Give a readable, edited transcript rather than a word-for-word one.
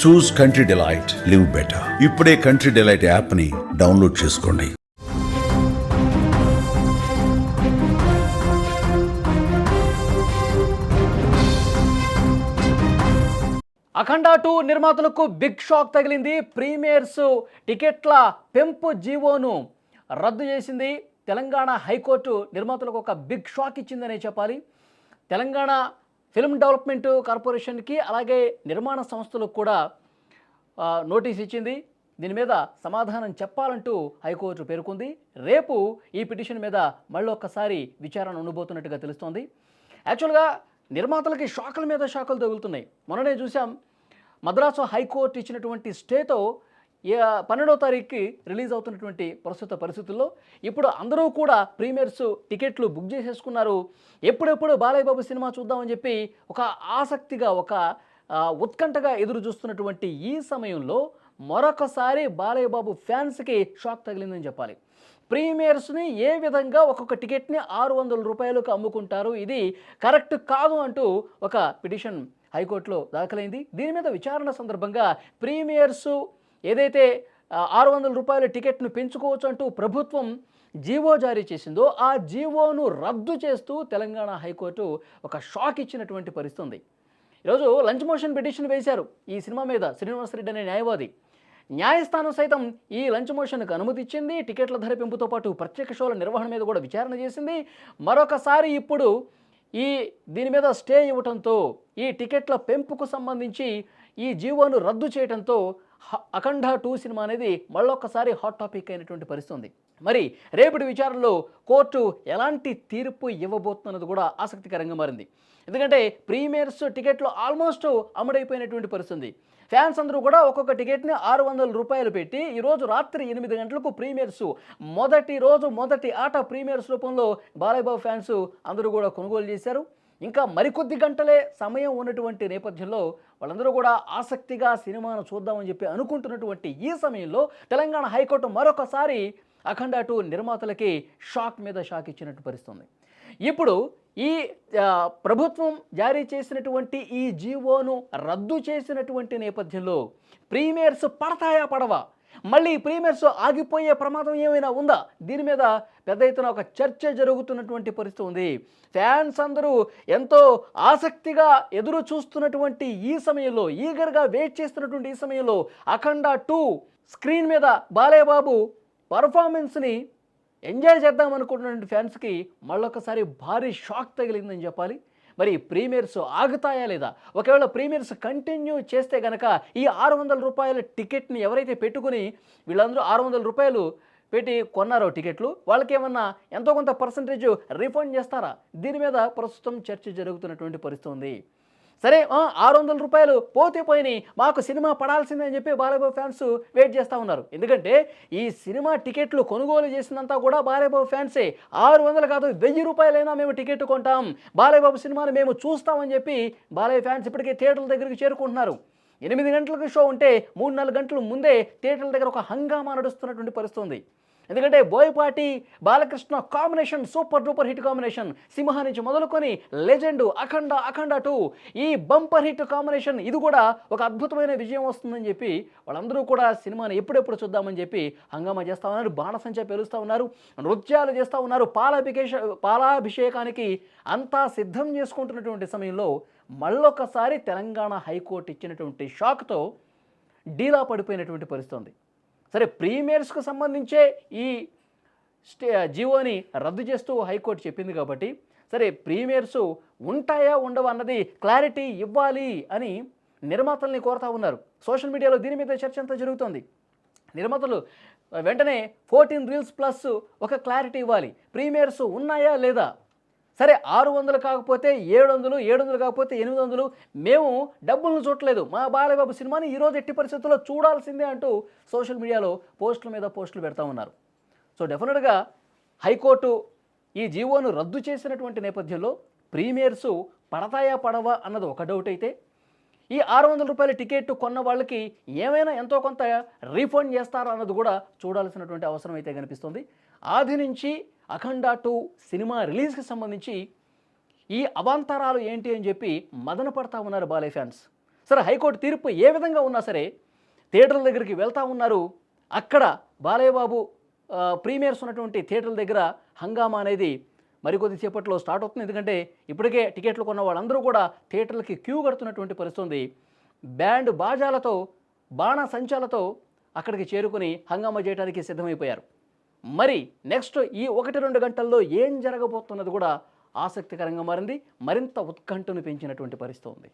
చూస్ country delight, live better. ఇప్పుడే country delight యాప్ని download చేసుకోండి. అఖండ 2 నిర్మాతలకు బిగ్ షాక్ తగిలింది. ప్రీమియర్స్ టికెట్ల పెంపు జీవోను రద్దు చేసింది. తెలంగాణ హైకోర్టు నిర్మాతలకు ఒక బిగ్ షాక్ ఇచ్చిందనే చెప్పాలి. తెలంగాణ ఫిల్మ్ డెవలప్మెంట్ కార్పొరేషన్కి అలాగే నిర్మాణ సంస్థలకు కూడా నోటీస్ ఇచ్చింది. దీని మీద సమాధానం చెప్పాలంటూ హైకోర్టు పేర్కొంది. రేపు ఈ పిటిషన్ మీద మళ్ళీ ఒక్కసారి విచారణ ఉండబోతున్నట్టుగా తెలుస్తోంది. యాక్చువల్గా నిర్మాతలకి షాకుల మీద షాకులు తగులుతున్నాయి. మొన్ననే చూసాం, మద్రాసు హైకోర్టు ఇచ్చినటువంటి స్టేతో 12వ తారీఖుకి రిలీజ్ అవుతున్నటువంటి ప్రస్తుత పరిస్థితుల్లో ఇప్పుడు అందరూ కూడా ప్రీమియర్స్ టికెట్లు బుక్ చేసేసుకున్నారు. ఎప్పుడెప్పుడు బాలయ్య బాబు సినిమా చూద్దామని చెప్పి ఒక ఆసక్తిగా, ఒక ఉత్కంఠగా ఎదురు చూస్తున్నటువంటి ఈ సమయంలో మరొకసారి బాలయ్య బాబు ఫ్యాన్స్కి షాక్ తగిలిందని చెప్పాలి. ప్రీమియర్స్ని ఏ విధంగా ఒక్కొక్క టికెట్ని 600 రూపాయలకు అమ్ముకుంటారు, ఇది కరెక్ట్ కాదు అంటూ ఒక పిటిషన్ హైకోర్టులో దాఖలైంది. దీని మీద విచారణ సందర్భంగా ప్రీమియర్స్ ఏదైతే 600 రూపాయల టికెట్ను పెంచుకోవచ్చు అంటూ ప్రభుత్వం జీవో జారీ చేసిందో ఆ జీవోను రద్దు చేస్తూ తెలంగాణ హైకోర్టు ఒక షాక్ ఇచ్చినటువంటి పరిస్థితి ఉంది. ఈరోజు లంచ్ మోషన్ పిటిషన్ వేశారు ఈ సినిమా మీద శ్రీనివాసరెడ్డి అనే న్యాయవాది. న్యాయస్థానం సైతం ఈ లంచ్ మోషన్కు అనుమతి ఇచ్చింది. టికెట్ల ధర పెంపుతో పాటు ప్రత్యేక షోల నిర్వహణ మీద కూడా విచారణ చేసింది. మరొకసారి ఇప్పుడు దీని మీద స్టే ఇవ్వడంతో ఈ టికెట్ల పెంపుకు సంబంధించి ఈ జీవోను రద్దు చేయడంతో అఖండ 2 సినిమా అనేది మళ్ళొక్కసారి హాట్ టాపిక్ అయినటువంటి పరిస్థితి ఉంది. మరి రేపటి విచారణలో కోర్టు ఎలాంటి తీర్పు ఇవ్వబోతున్నది కూడా ఆసక్తికరంగా మారింది. ఎందుకంటే ప్రీమియర్స్ టికెట్లు ఆల్మోస్ట్ అమ్ముడైపోయినటువంటి పరిస్థితి. ఫ్యాన్స్ అందరూ కూడా ఒక్కొక్క టికెట్ని 600 రూపాయలు పెట్టి ఈరోజు రాత్రి 8 గంటలకు ప్రీమియర్స్ మొదటి ఆట ప్రీమియర్స్ రూపంలో బాలయ్య బాబు ఫ్యాన్స్ అందరూ కూడా కొనుగోలు చేశారు. ఇంకా మరికొద్ది గంటలే సమయం ఉన్నటువంటి నేపథ్యంలో వాళ్ళందరూ కూడా ఆసక్తిగా సినిమాను చూద్దామని చెప్పి అనుకుంటున్నటువంటి ఈ సమయంలో తెలంగాణ హైకోర్టు మరొకసారి అఖండ 2 నిర్మాతలకి షాక్ మీద షాక్ ఇచ్చినట్టు పరిస్థితుంది. ఇప్పుడు ఈ ప్రభుత్వం జారీ చేసినటువంటి ఈ జీవోను రద్దు చేసినటువంటి నేపథ్యంలో ప్రీమియర్స్ పడతాయా పడవా, మళ్ళీ ప్రీమియర్స్ ఆగిపోయే ప్రమాదం ఏమైనా ఉందా, దీని మీద పెద్ద ఎత్తున ఒక చర్చ జరుగుతున్నటువంటి పరిస్థితి ఉంది. ఫ్యాన్స్ అందరూ ఎంతో ఆసక్తిగా ఎదురు చూస్తున్నటువంటి ఈ సమయంలో, ఈగర్గా వెయిట్ చేస్తున్నటువంటి ఈ సమయంలో అఖండ 2 స్క్రీన్ మీద బాలయ్య బాబు పర్ఫార్మెన్స్ని ఎంజాయ్ చేద్దాం అనుకుంటున్న ఫ్యాన్స్కి మళ్ళొకసారి భారీ షాక్ తగిలిందని చెప్పాలి. మరి ప్రీమియర్స్ ఆగుతాయా లేదా, ఒకవేళ ప్రీమియర్స్ కంటిన్యూ చేస్తే కనుక ఈ 600 రూపాయల టికెట్ని ఎవరైతే పెట్టుకుని వీళ్ళందరూ 600 రూపాయలు పెట్టి కొన్నారో టికెట్లు, వాళ్ళకి ఏమన్నా ఎంతో కొంత పర్సంటేజ్ రీఫండ్ చేస్తారా, దీని మీద ప్రస్తుతం చర్చ జరుగుతున్నటువంటి పరిస్థితి ఉంది. సరే 600 రూపాయలు పోతే పోయినాయి, మాకు సినిమా పడాల్సిందే అని చెప్పి బాలయ్య బాబు ఫ్యాన్స్ వెయిట్ చేస్తూ ఉన్నారు. ఎందుకంటే ఈ సినిమా టికెట్లు కొనుగోలు చేసినంతా కూడా బాలయ్య బాబు ఫ్యాన్సే. 600 కాదు 1000 రూపాయలైనా మేము టికెట్ కొంటాం, బాలయ్య బాబు సినిమాని మేము చూస్తామని చెప్పి బాలయ్య ఫ్యాన్స్ ఇప్పటికే థియేటర్ల దగ్గరికి చేరుకుంటున్నారు. 8 గంటలకు షో ఉంటే 3-4 గంటల ముందే థియేటర్ల దగ్గర ఒక హంగామా నడుస్తున్నటువంటి పరిస్థితి ఉంది. ఎందుకంటే Boyapati Balakrishna combination super duper hit combination. Simha నుంచి మొదలుకొని లెజెండ్ అఖండ 2 ఈ బంపర్ హిట్ కాంబినేషన్, ఇది కూడా ఒక అద్భుతమైన విజయం వస్తుందని చెప్పి వాళ్ళందరూ కూడా సినిమాని ఎప్పుడెప్పుడు చూద్దామని చెప్పి హంగామా చేస్తూ ఉన్నారు, బాణసంచా పేలుస్తూ ఉన్నారు, నృత్యాలు చేస్తూ ఉన్నారు. పాలాభిషేకానికి అంతా సిద్ధం చేసుకుంటున్నటువంటి సమయంలో మళ్ళొకసారి తెలంగాణ హైకోర్టు ఇచ్చినటువంటి షాక్తో డీలా పడిపోయినటువంటి పరిస్థితి ఉంది. సరే, ప్రీమియర్స్కు సంబంధించే ఈ జీవోని రద్దు చేస్తూ హైకోర్టు చెప్పింది కాబట్టి సరే ప్రీమియర్స్ ఉంటాయా ఉండవా అన్నది క్లారిటీ ఇవ్వాలి అని నిర్మాతల్ని కోరుతూ ఉన్నారు. సోషల్ మీడియాలో దీని మీద చర్చ అంతా జరుగుతుంది. నిర్మాతలు వెంటనే 14 రీల్స్ ప్లస్ ఒక క్లారిటీ ఇవ్వాలి, ప్రీమియర్స్ ఉన్నాయా లేదా. సరే 600 కాకపోతే 700, 700 కాకపోతే 800, మేము డబ్బులను చూడలేదు, మా బాలయ్య బాబు సినిమాని ఈరోజు ఎట్టి పరిస్థితుల్లో చూడాల్సిందే అంటూ సోషల్ మీడియాలో పోస్టుల మీద పోస్టులు పెడతా ఉన్నారు. సో డెఫినెట్గా హైకోర్టు ఈ జీవోను రద్దు చేసినటువంటి నేపథ్యంలో ప్రీమియర్స్ పడతాయా పడవా అన్నది ఒక డౌట్ అయితే, ఈ 600 రూపాయల టికెట్ కొన్న వాళ్ళకి ఏమైనా ఎంతో కొంత రీఫండ్ చేస్తారా అన్నది కూడా చూడాల్సినటువంటి అవసరం అయితే కనిపిస్తుంది. ఆది నుంచి అఖండ 2 సినిమా రిలీజ్కి సంబంధించి ఈ అవాంతరాలు ఏంటి అని చెప్పి మదన పడతా ఉన్నారు బాలయ్య ఫ్యాన్స్. సరే హైకోర్టు తీర్పు ఏ విధంగా ఉన్నా సరే థియేటర్ల దగ్గరికి వెళ్తూ ఉన్నారు. అక్కడ బాలయ్య బాబు ప్రీమియర్స్ ఉన్నటువంటి థియేటర్ల దగ్గర హంగామా అనేది మరికొద్ది సేపట్లో స్టార్ట్ అవుతుంది. ఎందుకంటే ఇప్పటికే టికెట్లు కొన్న వాళ్ళందరూ కూడా థియేటర్లకి క్యూ కడుతున్నటువంటి పరిస్థితి ఉంది. బ్యాండ్ బాజాలతో బాణసంచాలతో అక్కడికి చేరుకుని హంగామా చేయడానికి సిద్ధమైపోయారు. మరి నెక్స్ట్ ఈ 1-2 గంటల్లో ఏం జరగబోతున్నది కూడా ఆసక్తికరంగా మారింది. మరింత ఉత్కంఠను పెంచినటువంటి పరిస్థితి ఉంది.